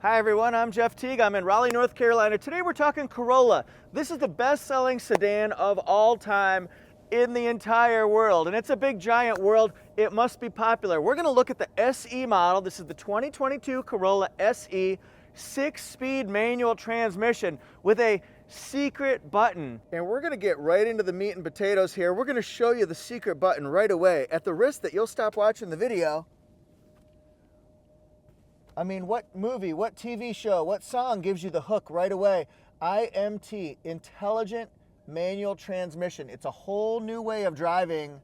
Hi everyone, I'm Jeff Teague. I'm in Raleigh, North Carolina. Today we're talking Corolla. This is the best-selling sedan of all time in the entire world, and it's a big giant world. It must be popular. We're going to look at the SE model. This is the 2022 Corolla SE, 6-speed manual transmission with a secret button. And we're going to get right into the meat and potatoes here. We're going to show you the secret button right away. At the risk that you'll stop watching the video, I mean, what movie, what TV show, what song gives you the hook right away? IMT, Intelligent Manual Transmission. It's a whole new way of driving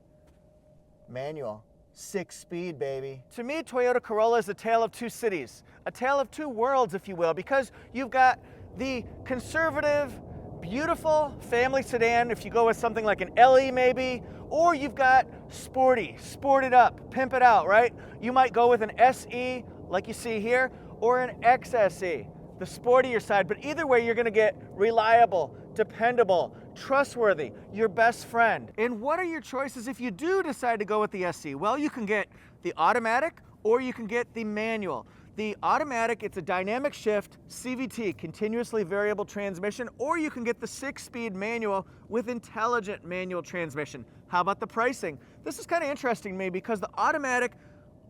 manual. 6-speed, baby. To me, Toyota Corolla is a tale of two cities, a tale of two worlds, if you will, because you've got the conservative, beautiful family sedan, if you go with something like an LE maybe, or you've got sporty, sport it up, pimp it out, right? You might go with an SE, like you see here, or an XSE, the sportier side. But either way, you're gonna get reliable, dependable, trustworthy, your best friend. And what are your choices if you do decide to go with the SE? Well, you can get the automatic or you can get the manual. The automatic, it's a dynamic shift, CVT, continuously variable transmission, or you can get the 6-speed manual with intelligent manual transmission. How about the pricing? This is kind of interesting to me because the automatic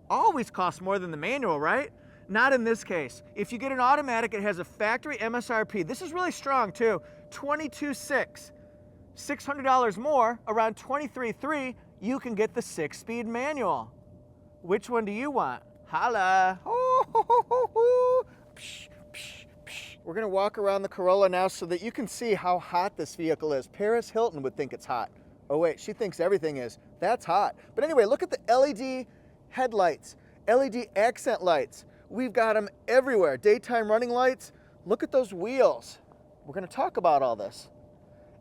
always costs more than the manual, right? Not in this case. If you get an automatic, it has a factory MSRP. This is really strong too, $22,600. $600 more, around $23,300, you can get the 6-speed manual. Which one do you want? Holla. We're gonna walk around the Corolla now so that you can see how hot this vehicle is. Paris Hilton would think it's hot. Oh wait, she thinks everything is. That's hot. But anyway, look at the LED headlights, LED accent lights. We've got them everywhere. Daytime running lights. Look at those wheels. We're going to talk about all this.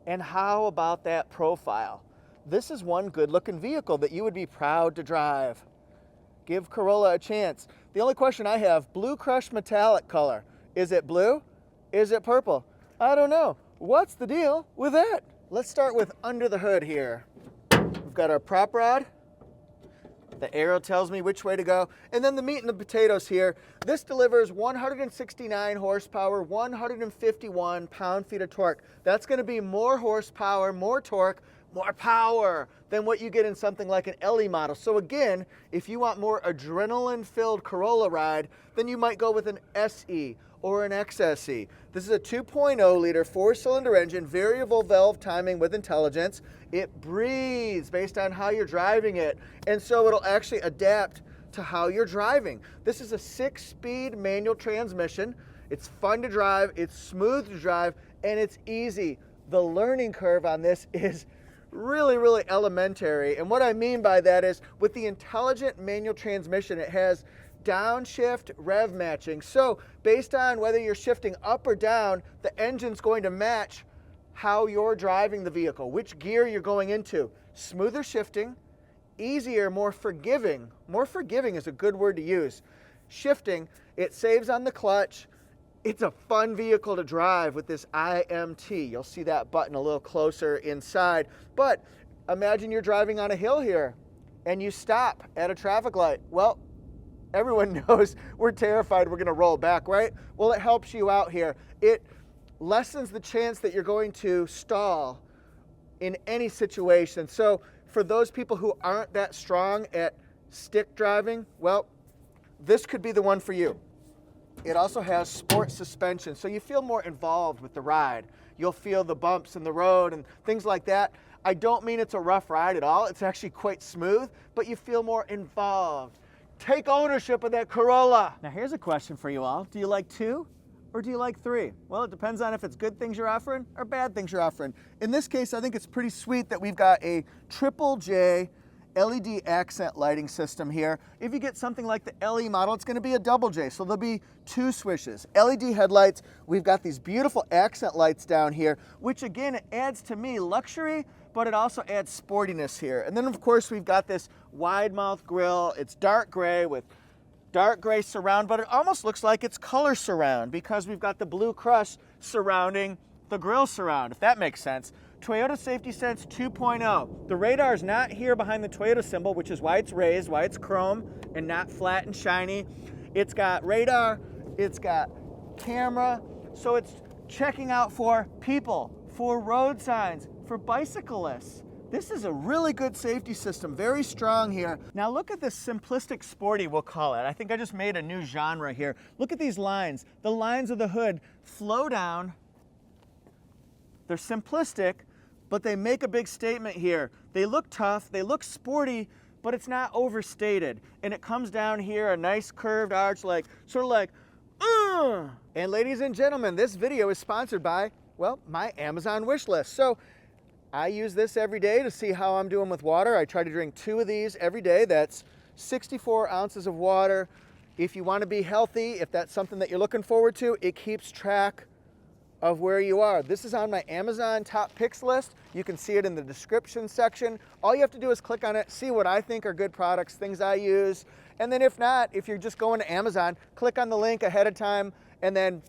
And how about that profile? This is one good looking vehicle that you would be proud to drive. Give Corolla a chance. The only question I have, blue crushed metallic color. Is it blue? Is it purple? I don't know. What's the deal with that? Let's start with under the hood here. We've got our prop rod. The arrow tells me which way to go. And then the meat and the potatoes here. This delivers 169 horsepower, 151 pound-feet of torque. That's going to be more horsepower, more torque, more power than what you get in something like an LE model. So again, if you want more adrenaline-filled Corolla ride, then you might go with an SE or an XSE. This is a 2.0-liter 4-cylinder engine, variable valve timing with intelligence. It breathes based on how you're driving it, and so it'll actually adapt to how you're driving. This is a 6-speed manual transmission. It's fun to drive, it's smooth to drive, and it's easy. The learning curve on this is really, really elementary, and what I mean by that is with the intelligent manual transmission, it has downshift rev matching. So based on whether you're shifting up or down, the engine's going to match how you're driving the vehicle, which gear you're going into. Smoother shifting, easier, more forgiving. More forgiving is a good word to use. Shifting, it saves on the clutch. It's a fun vehicle to drive with this IMT. You'll see that button a little closer inside. But imagine you're driving on a hill here and you stop at a traffic light. Well, everyone knows we're terrified we're going to roll back, right? Well, it helps you out here. It lessens the chance that you're going to stall in any situation. So for those people who aren't that strong at stick driving, well, this could be the one for you. It also has sport suspension, so you feel more involved with the ride. You'll feel the bumps in the road and things like that. I don't mean it's a rough ride at all. It's actually quite smooth, but you feel more involved. Take ownership of that Corolla. Now here's a question for you all. Do you like 2 or do you like 3? Well, it depends on if it's good things you're offering or bad things you're offering. In this case, I think it's pretty sweet that we've got a triple J LED accent lighting system here. If you get something like the LE model, it's going to be a double J, so there'll be 2 swishes. LED headlights, we've got these beautiful accent lights down here, which again, it adds to me luxury, but it also adds sportiness here. And then of course, we've got this wide mouth grille. It's dark gray with dark gray surround, but it almost looks like it's color surround because we've got the blue crush surrounding the grille surround, if that makes sense. Toyota Safety Sense 2.0. The radar is not here behind the Toyota symbol, which is why it's raised, why it's chrome and not flat and shiny. It's got radar, it's got camera, so it's checking out for people, for road signs, for bicyclists. This is a really good safety system, very strong here. Now look at this simplistic sporty, we'll call it. I think I just made a new genre here. Look at these lines. The lines of the hood flow down. They're simplistic, but they make a big statement here. They look tough, they look sporty, but it's not overstated. And it comes down here, a nice curved arch, like sort of like, And ladies and gentlemen, this video is sponsored by, well, my Amazon wish list. So I use this every day to see how I'm doing with water. I try to drink 2 of these every day. That's 64 ounces of water. If you want to be healthy, if that's something that you're looking forward to, it keeps track of where you are. This is on my Amazon top picks list. You can see it in the description section. All you have to do is click on it, see what I think are good products, things I use. And then if not, if you're just going to Amazon, click on the link ahead of time, and then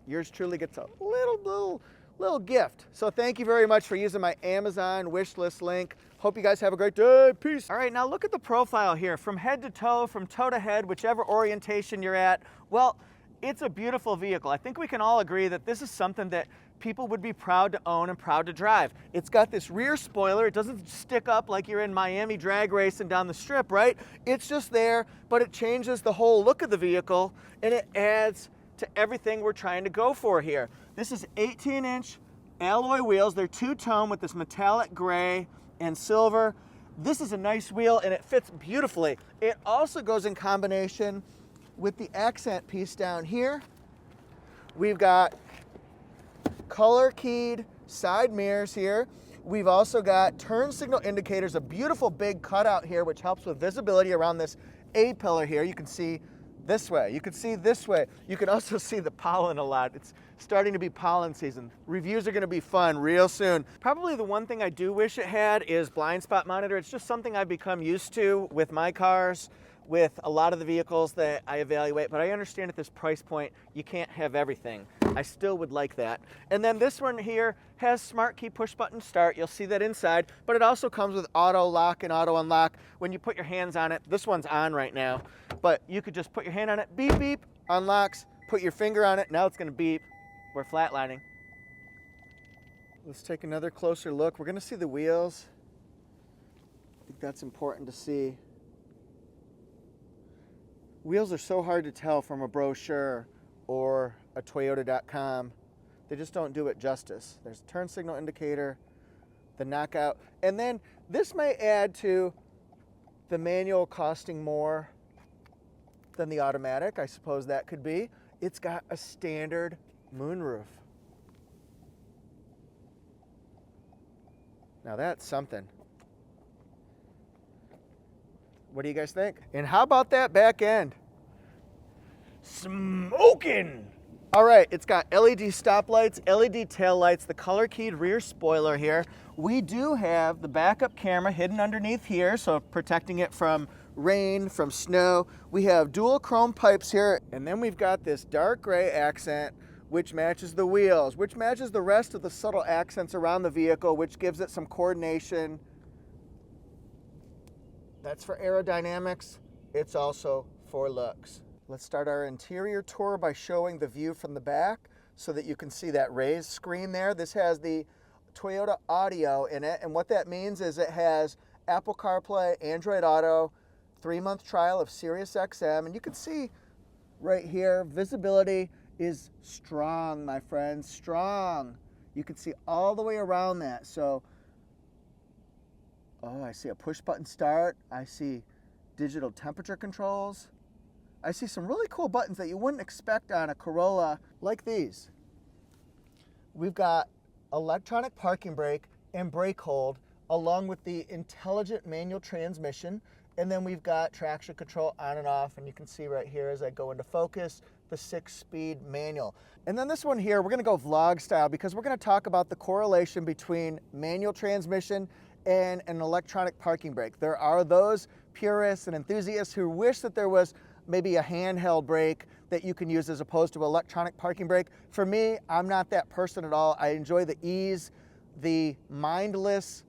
yours truly gets a little gift. So thank you very much for using my Amazon wish list link. Hope you guys have a great day. Peace. All right, now look at the profile here. From head to toe, from toe to head, whichever orientation you're at. Well, it's a beautiful vehicle. I think we can all agree that this is something that people would be proud to own and proud to drive. It's got this rear spoiler. It doesn't stick up like you're in Miami drag racing down the strip, right? It's just there, but it changes the whole look of the vehicle, and it adds to everything we're trying to go for here. This is 18-inch alloy wheels. They're two-tone with this metallic gray and silver. This is a nice wheel, and it fits beautifully. It also goes in combination with the accent piece down here. We've got color-keyed side mirrors here. We've also got turn signal indicators, a beautiful big cutout here, which helps with visibility around this A-pillar here. You can see this way. You can see this way. You can also see the pollen a lot. It's starting to be pollen season. Reviews are going to be fun real soon. Probably the one thing I do wish it had is blind spot monitor. It's just something I've become used to with my cars, with a lot of the vehicles that I evaluate, but I understand at this price point, you can't have everything. I still would like that. And then this one here has smart key push button start. You'll see that inside, but it also comes with auto lock and auto unlock. When you put your hands on it, this one's on right now, but you could just put your hand on it, beep, beep, unlocks, put your finger on it, now it's gonna beep. We're flatlining. Let's take another closer look. We're gonna see the wheels. I think that's important to see. Wheels are so hard to tell from a brochure or a Toyota.com. They just don't do it justice. There's a turn signal indicator, the knockout, and then this may add to the manual costing more than the automatic. I suppose that could be. It's got a standard moonroof. Now that's something. What do you guys think? And how about that back end? Smoking! All right, it's got LED stoplights, LED taillights, the color-keyed rear spoiler here. We do have the backup camera hidden underneath here, so protecting it from rain, from snow. We have dual chrome pipes here, and then we've got this dark gray accent, which matches the wheels, which matches the rest of the subtle accents around the vehicle, which gives it some coordination. That's for aerodynamics. It's also for looks. Let's start our interior tour by showing the view from the back so that you can see that raised screen there. This has the Toyota audio in it, and what that means is it has Apple CarPlay, Android Auto, 3-month trial of Sirius XM, and you can see right here, visibility is strong, my friends, strong. You can see all the way around that. So, oh, I see a push button start. I see digital temperature controls. I see some really cool buttons that you wouldn't expect on a Corolla like these. We've got electronic parking brake and brake hold, along with the intelligent manual transmission. And then we've got traction control on and off, and you can see right here as I go into focus, the 6-speed manual. And then this one here, we're gonna go vlog style because we're gonna talk about the correlation between manual transmission and an electronic parking brake. There are those purists and enthusiasts who wish that there was maybe a handheld brake that you can use as opposed to electronic parking brake. For me, I'm not that person at all. I enjoy the ease, the mindless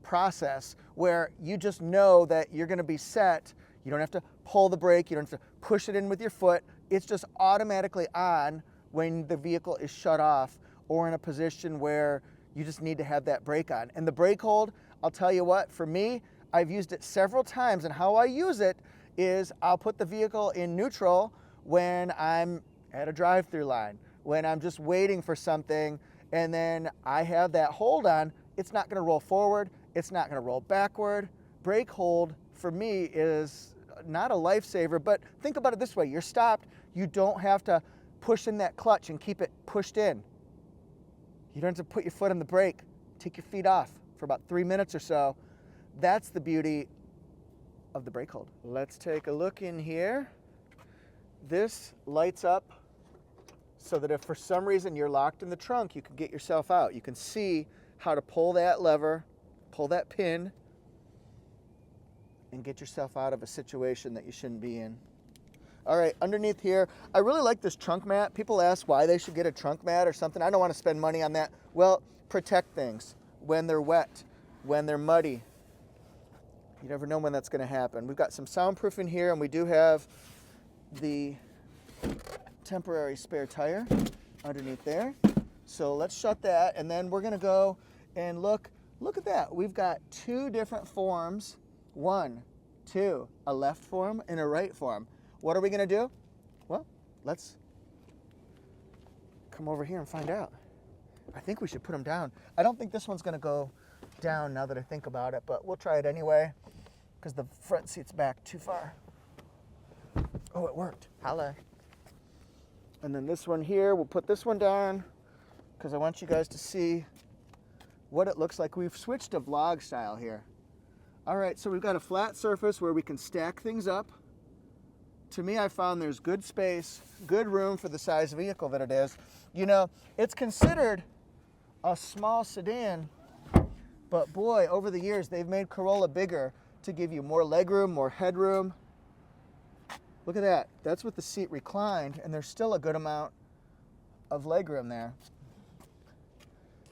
process where you just know that you're gonna be set. You don't have to pull the brake, you don't have to push it in with your foot. It's just automatically on when the vehicle is shut off or in a position where you just need to have that brake on. And the brake hold, I'll tell you what, for me, I've used it several times, and how I use it is I'll put the vehicle in neutral when I'm at a drive-through line, when I'm just waiting for something, and then I have that hold on. It's not gonna roll forward, it's not gonna roll backward. Brake hold for me is not a lifesaver, but think about it this way, you're stopped, you don't have to push in that clutch and keep it pushed in. You don't have to put your foot on the brake, take your feet off for about 3 minutes or so. That's the beauty of the brake hold. Let's take a look in here. This lights up so that if for some reason you're locked in the trunk, you can get yourself out. You can see how to pull that lever, pull that pin, and get yourself out of a situation that you shouldn't be in. All right, underneath here, I really like this trunk mat. People ask why they should get a trunk mat or something. I don't want to spend money on that. Well, protect things when they're wet, when they're muddy. You never know when that's going to happen. We've got some soundproofing here, and we do have the temporary spare tire underneath there. So let's shut that, and then we're going to go and look at that. We've got two different forms. 1, 2, a left form and a right form. What are we going to do? Well, let's come over here and find out. I think we should put them down. I don't think this one's going to go down now that I think about it, but we'll try it anyway because the front seat's back too far. Oh, it worked. Holla. And then this one here, we'll put this one down because I want you guys to see what it looks like. We've switched to vlog style here. All right, so we've got a flat surface where we can stack things up. To me, I found there's good space, good room for the size vehicle that it is. You know, it's considered a small sedan, but boy, over the years, they've made Corolla bigger to give you more legroom, more headroom. Look at that. That's with the seat reclined, and there's still a good amount of legroom there.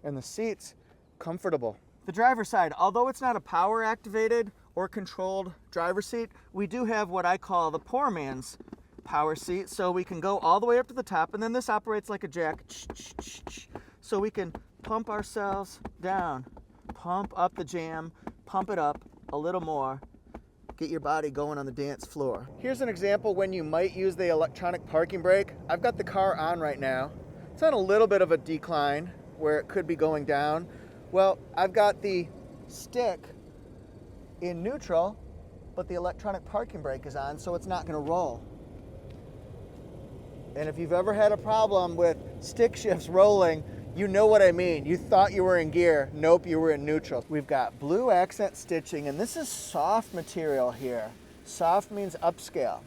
And the seat's comfortable. The driver's side, although it's not a power activated or controlled driver's seat, we do have what I call the poor man's power seat. So we can go all the way up to the top, and then this operates like a jack. So we can pump ourselves down, pump up the jam, pump it up a little more, get your body going on the dance floor. Here's an example when you might use the electronic parking brake. I've got the car on right now. It's on a little bit of a decline where it could be going down. Well, I've got the stick in neutral, but the electronic parking brake is on, so it's not going to roll. And if you've ever had a problem with stick shifts rolling, you know what I mean. You thought you were in gear. Nope, you were in neutral. We've got blue accent stitching, and this is soft material here. Soft means upscale.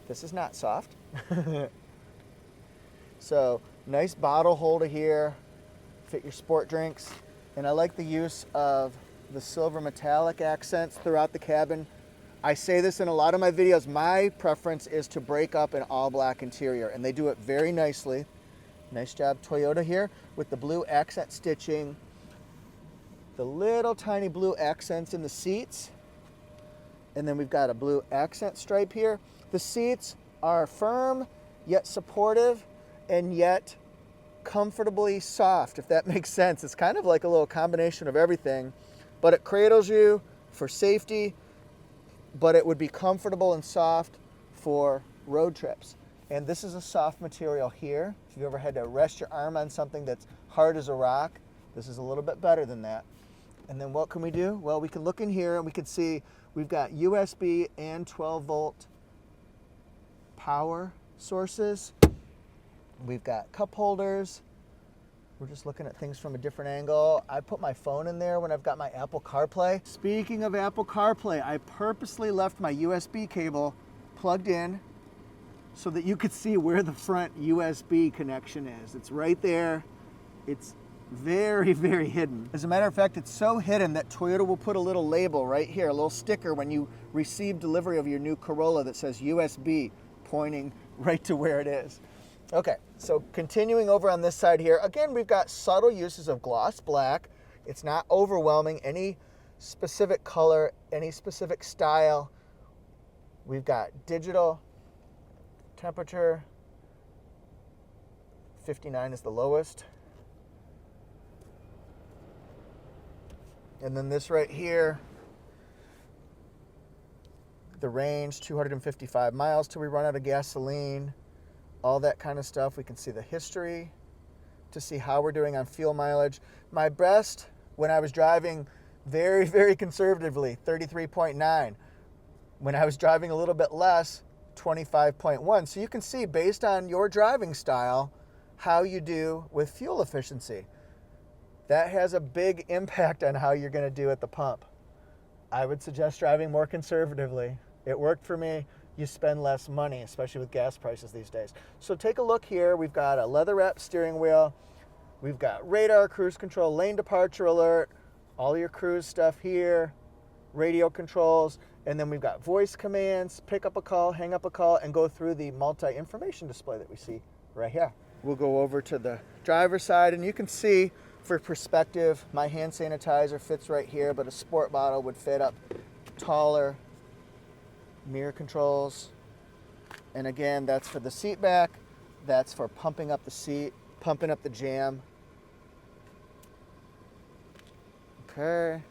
This is not soft. So, nice bottle holder here. Fit your sport drinks. And I like the use of the silver metallic accents throughout the cabin. I say this in a lot of my videos. My preference is to break up an all black interior, and they do it very nicely. Nice job, Toyota here with the blue accent stitching. The little tiny blue accents in the seats. And then we've got a blue accent stripe here. The seats are firm, yet supportive, and yet comfortably soft, if that makes sense. It's kind of like a little combination of everything, but it cradles you for safety, but it would be comfortable and soft for road trips. And this is a soft material here. If you've ever had to rest your arm on something that's hard as a rock, this is a little bit better than that. And then what can we do? Well, we can look in here and we can see we've got USB and 12-volt power sources. We've got cup holders. We're just looking at things from a different angle. I put my phone in there when I've got my Apple CarPlay. Speaking of Apple CarPlay, I purposely left my USB cable plugged in so that you could see where the front USB connection is. It's right there. It's very, very hidden. As a matter of fact, it's so hidden that Toyota will put a little label right here, a little sticker when you receive delivery of your new Corolla that says USB, pointing right to where it is. Okay, so continuing over on this side here, again, we've got subtle uses of gloss black. It's not overwhelming, any specific color, any specific style. We've got digital temperature, 59 is the lowest. And then this right here, the range, 255 miles till we run out of gasoline, all that kind of stuff. We can see the history to see how we're doing on fuel mileage. My best when I was driving very, very conservatively, 33.9. When I was driving a little bit less, 25.1. So you can see based on your driving style how you do with fuel efficiency. That has a big impact on how you're going to do at the pump. I would suggest driving more conservatively. It worked for me. You spend less money, especially with gas prices these days. So take a look here. We've got a leather-wrapped steering wheel. We've got radar, cruise control, lane departure alert, all your cruise stuff here, radio controls, and then we've got voice commands, pick up a call, hang up a call, and go through the multi-information display that we see right here. We'll go over to the driver's side, and you can see, for perspective, my hand sanitizer fits right here, but a sport bottle would fit up taller. Mirror controls, and again, that's for the seat back. That's for pumping up the seat, pumping up the jam. Okay.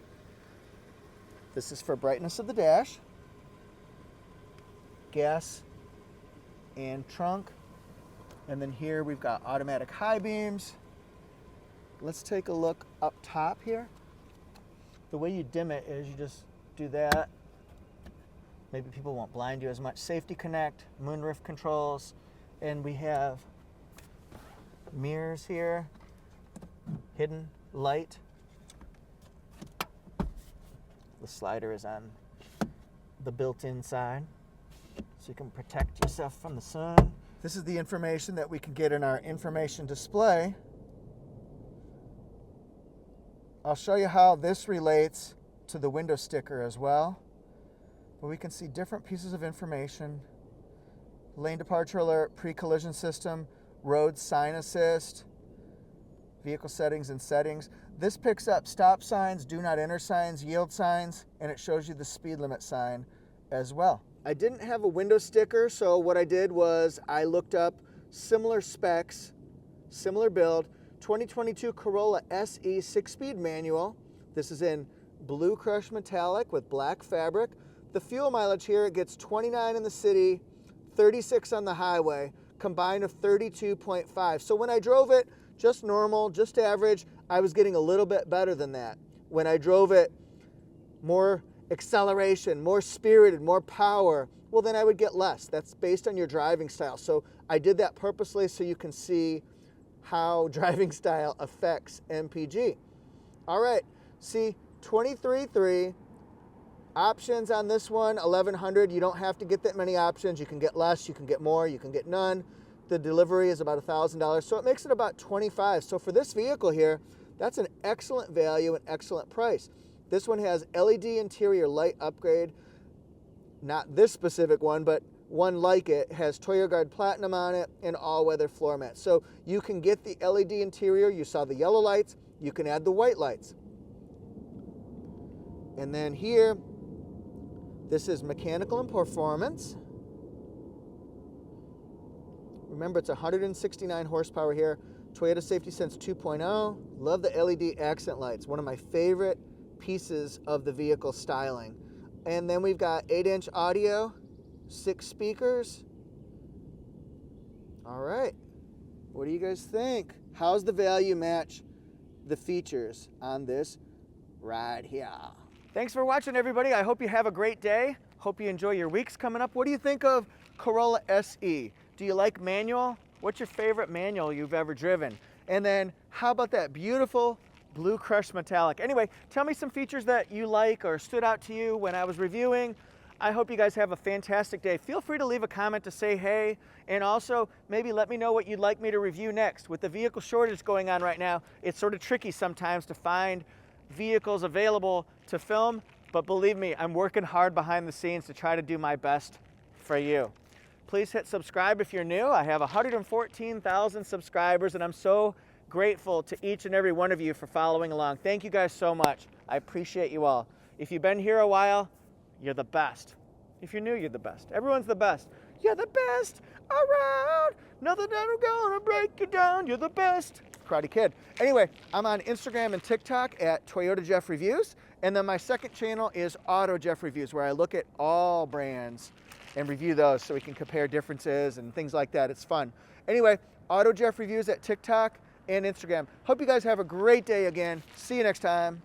This is for brightness of the dash, gas and trunk, and then here we've got automatic high beams. Let's take a look up top here. The way you dim it is you just do that. Maybe people won't blind you as much. Safety connect, moonroof controls, and we have mirrors here, hidden light. The slider is on the built-in side, so you can protect yourself from the sun. This is the information that we can get in our information display. I'll show you how this relates to the window sticker as well. But we can see different pieces of information. Lane departure alert, pre-collision system, road sign assist, vehicle settings and settings. This picks up stop signs, do not enter signs, yield signs, and it shows you the speed limit sign as well. I didn't have a window sticker, so what I did was I looked up similar specs, similar build, 2022 Corolla SE 6-speed manual. This is in blue crushed metallic with black fabric. The fuel mileage here, it gets 29 in the city, 36 on the highway, combined of 32.5. So when I drove it just normal, just average, I was getting a little bit better than that. When I drove it more acceleration, more spirited, more power, well then I would get less. That's based on your driving style. So I did that purposely so you can see how driving style affects MPG. All right, see 23.3. Options on this one, 1,100. You don't have to get that many options. You can get less, you can get more, you can get none. The delivery is about $1,000, so it makes it about $25. So for this vehicle here, that's an excellent value and excellent price. This one has LED interior light upgrade. Not this specific one, but one like it has Toyota Guard Platinum on it and all-weather floor mats. So you can get the LED interior. You saw the yellow lights. You can add the white lights. And then here, this is mechanical and performance. Remember, it's 169 horsepower here. Toyota Safety Sense 2.0. Love the LED accent lights. One of my favorite pieces of the vehicle styling. And then we've got 8-inch audio, 6 speakers. All right. What do you guys think? How's the value match the features on this right here? Thanks for watching, everybody. I hope you have a great day. Hope you enjoy your weeks coming up. What do you think of Corolla SE? Do you like manual? What's your favorite manual you've ever driven? And then how about that beautiful blue crushed metallic? Anyway, tell me some features that you like or stood out to you when I was reviewing. I hope you guys have a fantastic day. Feel free to leave a comment to say hey, and also maybe let me know what you'd like me to review next. With the vehicle shortage going on right now, it's sort of tricky sometimes to find vehicles available to film, but believe me, I'm working hard behind the scenes to try to do my best for you. Please hit subscribe if you're new. I have 114,000 subscribers, and I'm so grateful to each and every one of you for following along. Thank you guys so much. I appreciate you all. If you've been here a while, you're the best. If you're new, you're the best. Everyone's the best. You're the best. around. Nothing ever gonna break you down. You're the best. Karate Kid. Anyway, I'm on Instagram and TikTok at Toyota Jeff Reviews. And then my second channel is Auto Jeff Reviews, where I look at all brands and review those so we can compare differences and things like that. It's fun. Anyway, Auto Jeff Reviews at TikTok and Instagram. Hope you guys have a great day again. See you next time.